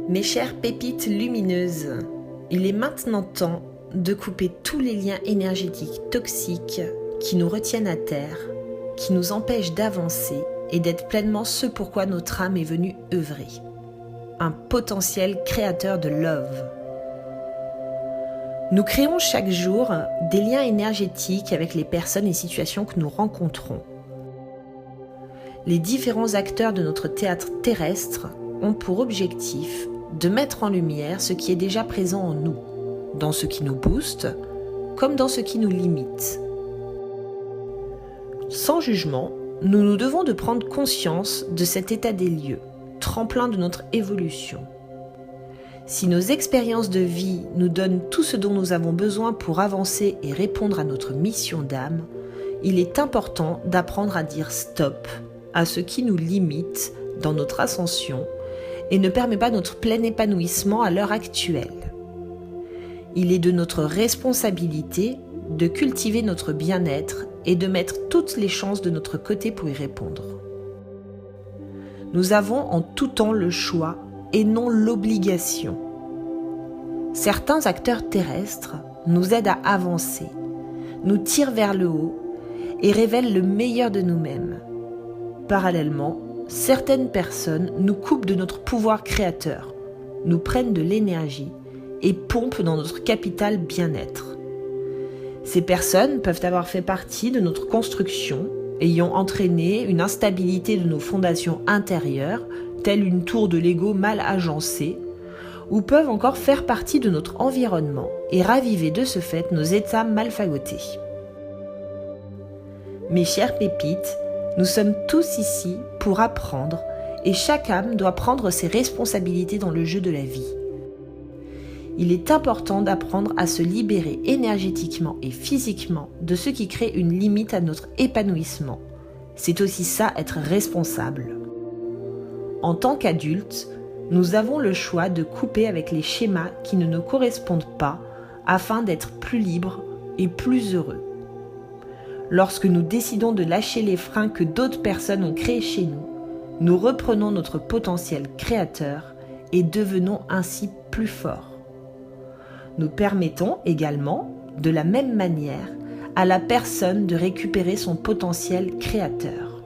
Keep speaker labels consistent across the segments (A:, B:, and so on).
A: Mes chères pépites lumineuses, il est maintenant temps de couper tous les liens énergétiques toxiques qui nous retiennent à terre, qui nous empêchent d'avancer et d'être pleinement ce pourquoi notre âme est venue œuvrer. Un potentiel créateur de love. Nous créons chaque jour des liens énergétiques avec les personnes et situations que nous rencontrons. Les différents acteurs de notre théâtre terrestre ont pour objectif de mettre en lumière ce qui est déjà présent en nous, dans ce qui nous booste, comme dans ce qui nous limite. Sans jugement, nous nous devons de prendre conscience de cet état des lieux, tremplin de notre évolution. Si nos expériences de vie nous donnent tout ce dont nous avons besoin pour avancer et répondre à notre mission d'âme, il est important d'apprendre à dire stop à ce qui nous limite dans notre ascension et ne permet pas notre plein épanouissement à l'heure actuelle. Il est de notre responsabilité de cultiver notre bien-être et de mettre toutes les chances de notre côté pour y répondre. Nous avons en tout temps le choix et non l'obligation. Certains acteurs terrestres nous aident à avancer, nous tirent vers le haut et révèlent le meilleur de nous-mêmes. Parallèlement, certaines personnes nous coupent de notre pouvoir créateur, nous prennent de l'énergie et pompent dans notre capital bien-être. Ces personnes peuvent avoir fait partie de notre construction, ayant entraîné une instabilité de nos fondations intérieures, telle une tour de Lego mal agencée, ou peuvent encore faire partie de notre environnement et raviver de ce fait nos états malfagotés. Mes chères pépites, nous sommes tous ici pour apprendre et chaque âme doit prendre ses responsabilités dans le jeu de la vie. Il est important d'apprendre à se libérer énergétiquement et physiquement de ce qui crée une limite à notre épanouissement. C'est aussi ça, être responsable. En tant qu'adultes, nous avons le choix de couper avec les schémas qui ne nous correspondent pas afin d'être plus libres et plus heureux. Lorsque nous décidons de lâcher les freins que d'autres personnes ont créés chez nous, nous reprenons notre potentiel créateur et devenons ainsi plus forts. Nous permettons également, de la même manière, à la personne de récupérer son potentiel créateur.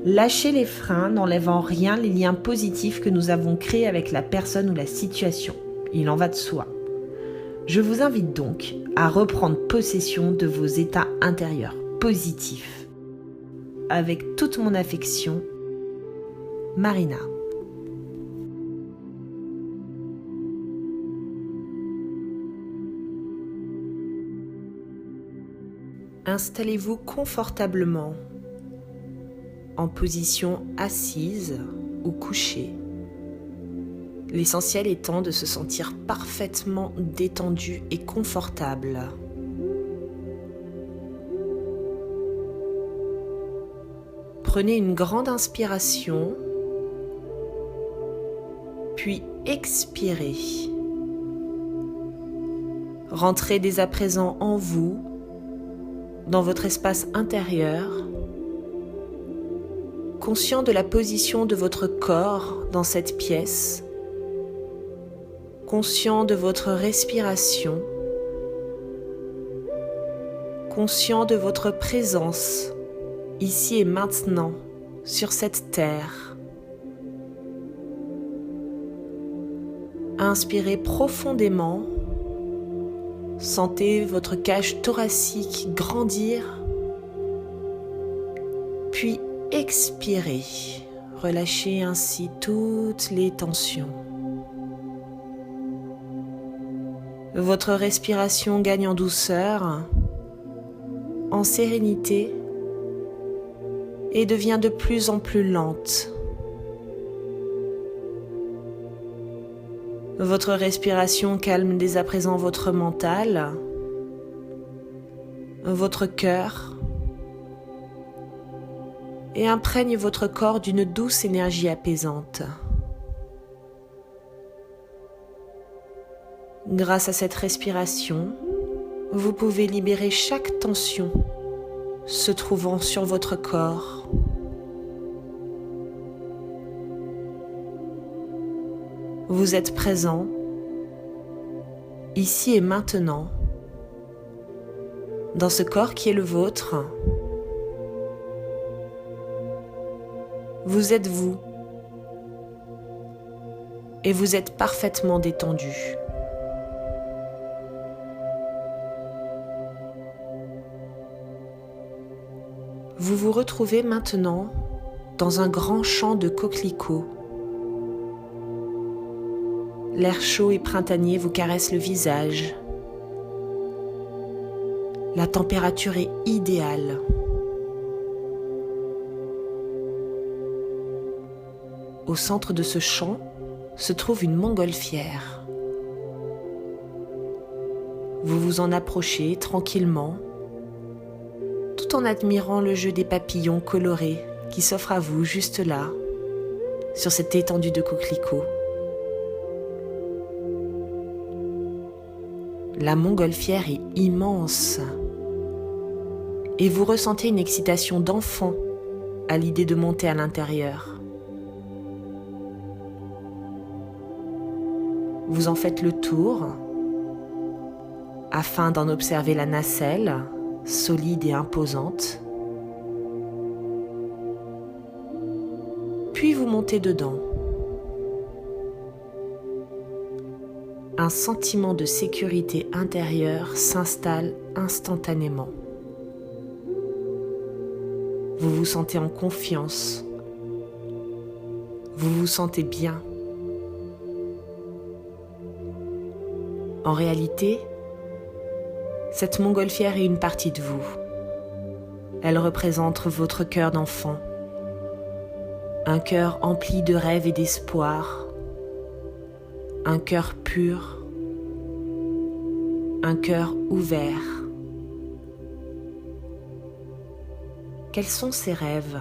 A: Lâcher les freins n'enlève en rien les liens positifs que nous avons créés avec la personne ou la situation. Il en va de soi. Je vous invite donc à reprendre possession de vos états intérieurs positifs. Avec toute mon affection, Marina. Installez-vous confortablement en position assise ou couchée. L'essentiel étant de se sentir parfaitement détendu et confortable. Prenez une grande inspiration, puis expirez. Rentrez dès à présent en vous, dans votre espace intérieur, conscient de la position de votre corps dans cette pièce, conscient de votre respiration, conscient de votre présence ici et maintenant sur cette terre. Inspirez profondément, sentez votre cage thoracique grandir, puis expirez, relâchez ainsi toutes les tensions. Votre respiration gagne en douceur, en sérénité et devient de plus en plus lente. Votre respiration calme dès à présent votre mental, votre cœur et imprègne votre corps d'une douce énergie apaisante. Grâce à cette respiration, vous pouvez libérer chaque tension se trouvant sur votre corps. Vous êtes présent, ici et maintenant, dans ce corps qui est le vôtre. Vous êtes vous, et vous êtes parfaitement détendu. Vous vous retrouvez maintenant dans un grand champ de coquelicots. L'air chaud et printanier vous caresse le visage. La température est idéale. Au centre de ce champ se trouve une montgolfière. Vous vous en approchez tranquillement, tout en admirant le jeu des papillons colorés qui s'offrent à vous juste là, sur cette étendue de coquelicots. La montgolfière est immense et vous ressentez une excitation d'enfant à l'idée de monter à l'intérieur. Vous en faites le tour afin d'en observer la nacelle, solide et imposante. Puis vous montez dedans. Un sentiment de sécurité intérieure s'installe instantanément. Vous vous sentez en confiance. Vous vous sentez bien. En réalité, cette montgolfière est une partie de vous. Elle représente votre cœur d'enfant. Un cœur empli de rêves et d'espoir. Un cœur pur. Un cœur ouvert. Quels sont ces rêves?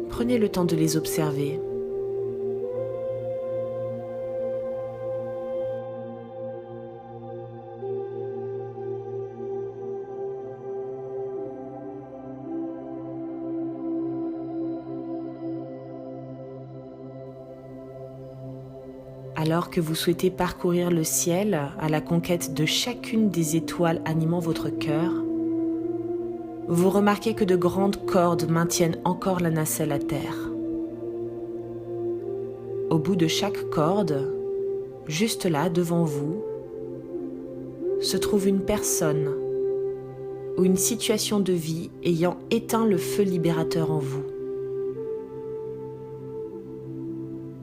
A: Prenez le temps de les observer. Alors que vous souhaitez parcourir le ciel à la conquête de chacune des étoiles animant votre cœur, vous remarquez que de grandes cordes maintiennent encore la nacelle à terre. Au bout de chaque corde, juste là devant vous, se trouve une personne ou une situation de vie ayant éteint le feu libérateur en vous.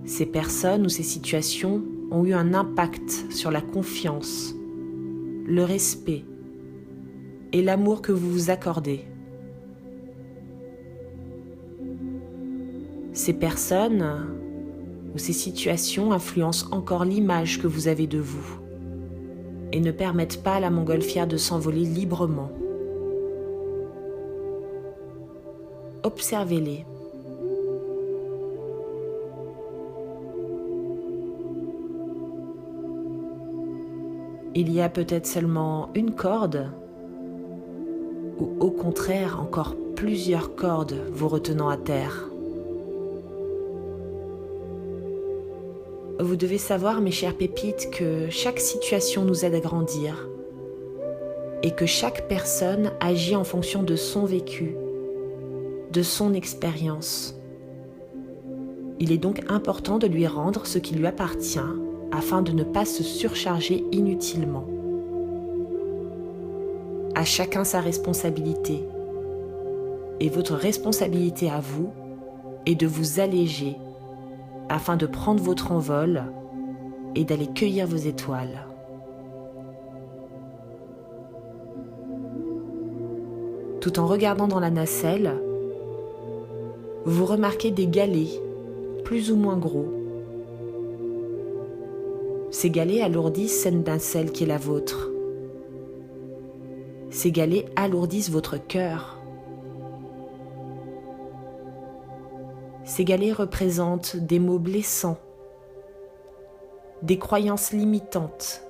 A: Ces personnes ou ces situations ont eu un impact sur la confiance, le respect et l'amour que vous vous accordez. Ces personnes ou ces situations influencent encore l'image que vous avez de vous et ne permettent pas à la montgolfière de s'envoler librement. Observez-les. Il y a peut-être seulement une corde, ou au contraire encore plusieurs cordes vous retenant à terre. Vous devez savoir, mes chères pépites, que chaque situation nous aide à grandir et que chaque personne agit en fonction de son vécu, de son expérience. Il est donc important de lui rendre ce qui lui appartient afin de ne pas se surcharger inutilement. À chacun sa responsabilité. Et votre responsabilité à vous est de vous alléger afin de prendre votre envol et d'aller cueillir vos étoiles. Tout en regardant dans la nacelle, vous remarquez des galets plus ou moins gros. Ces galets alourdissent cette nacelle qui est la vôtre. Ces galets alourdissent votre cœur. Ces galets représentent des mots blessants, des croyances limitantes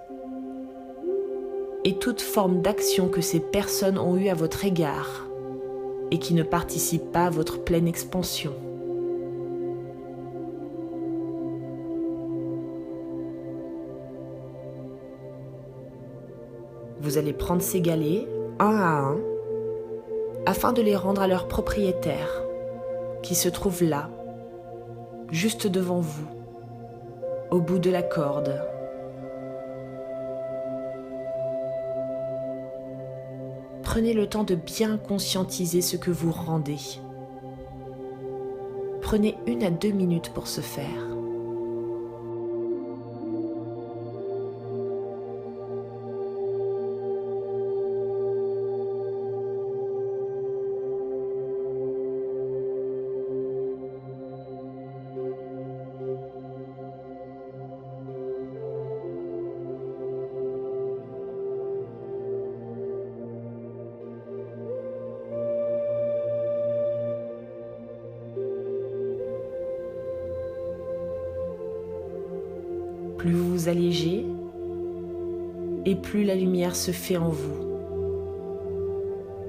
A: et toute forme d'action que ces personnes ont eue à votre égard et qui ne participent pas à votre pleine expansion. Vous allez prendre ces galets, un à un, afin de les rendre à leur propriétaire, qui se trouve là, juste devant vous, au bout de la corde. Prenez le temps de bien conscientiser ce que vous rendez. Prenez 1 à 2 minutes pour ce faire. Plus vous vous allégez, et plus la lumière se fait en vous,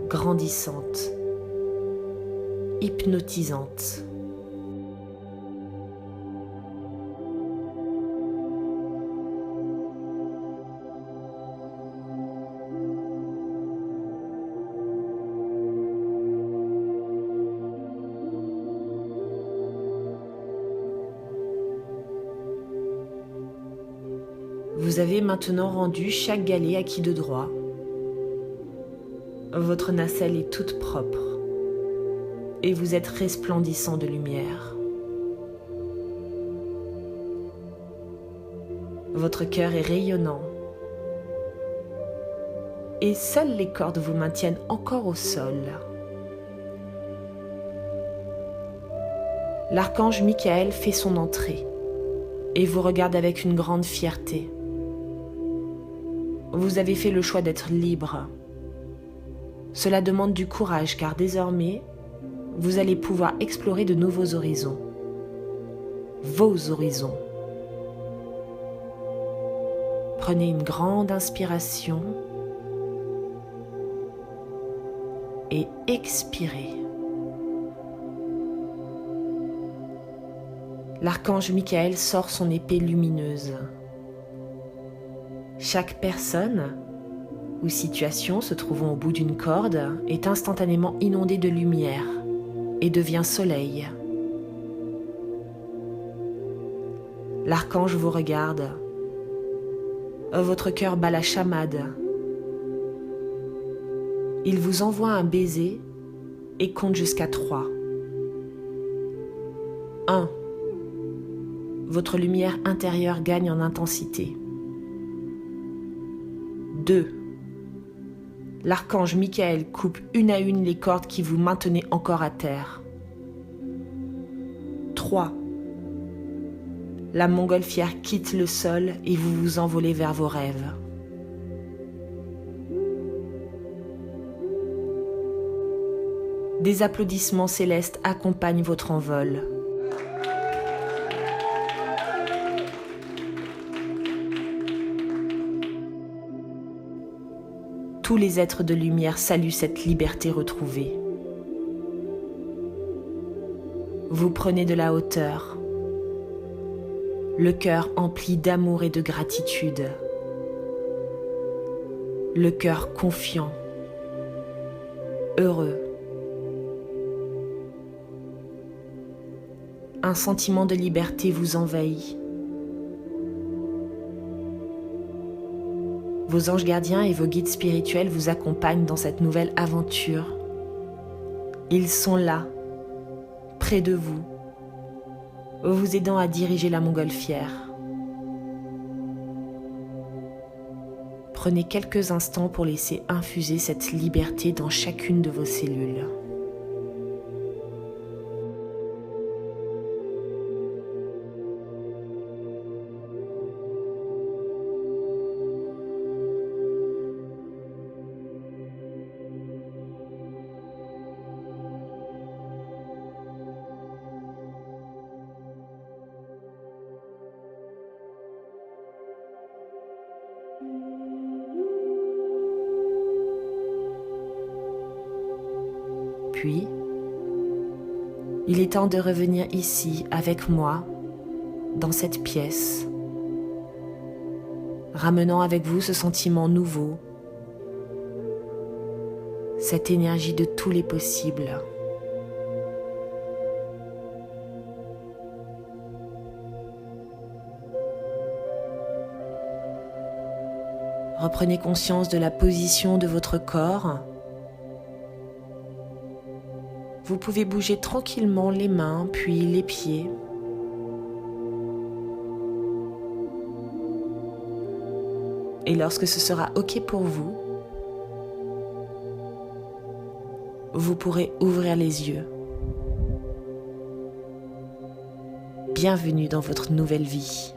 A: grandissante, hypnotisante. Vous avez maintenant rendu chaque galet acquis de droit. Votre nacelle est toute propre et vous êtes resplendissant de lumière. Votre cœur est rayonnant et seules les cordes vous maintiennent encore au sol. L'archange Michael fait son entrée et vous regarde avec une grande fierté. Vous avez fait le choix d'être libre. Cela demande du courage car désormais, vous allez pouvoir explorer de nouveaux horizons. Vos horizons. Prenez une grande inspiration et expirez. L'archange Michael sort son épée lumineuse. Chaque personne ou situation se trouvant au bout d'une corde est instantanément inondée de lumière et devient soleil. L'archange vous regarde. Votre cœur bat la chamade. Il vous envoie un baiser et compte jusqu'à 3. 1. Votre lumière intérieure gagne en intensité. 2. L'archange Michael coupe une à une les cordes qui vous maintenaient encore à terre. 3. La montgolfière quitte le sol et vous vous envolez vers vos rêves. Des applaudissements célestes accompagnent votre envol. Tous les êtres de lumière saluent cette liberté retrouvée. Vous prenez de la hauteur, le cœur empli d'amour et de gratitude, le cœur confiant, heureux. Un sentiment de liberté vous envahit. Vos anges gardiens et vos guides spirituels vous accompagnent dans cette nouvelle aventure. Ils sont là, près de vous, vous aidant à diriger la montgolfière. Prenez quelques instants pour laisser infuser cette liberté dans chacune de vos cellules. Puis, il est temps de revenir ici avec moi, dans cette pièce, ramenant avec vous ce sentiment nouveau cette énergie de tous les possibles. Reprenez conscience de la position de votre corps. Vous pouvez bouger tranquillement les mains puis les pieds. Et lorsque ce sera OK pour vous, vous pourrez ouvrir les yeux. Bienvenue dans votre nouvelle vie.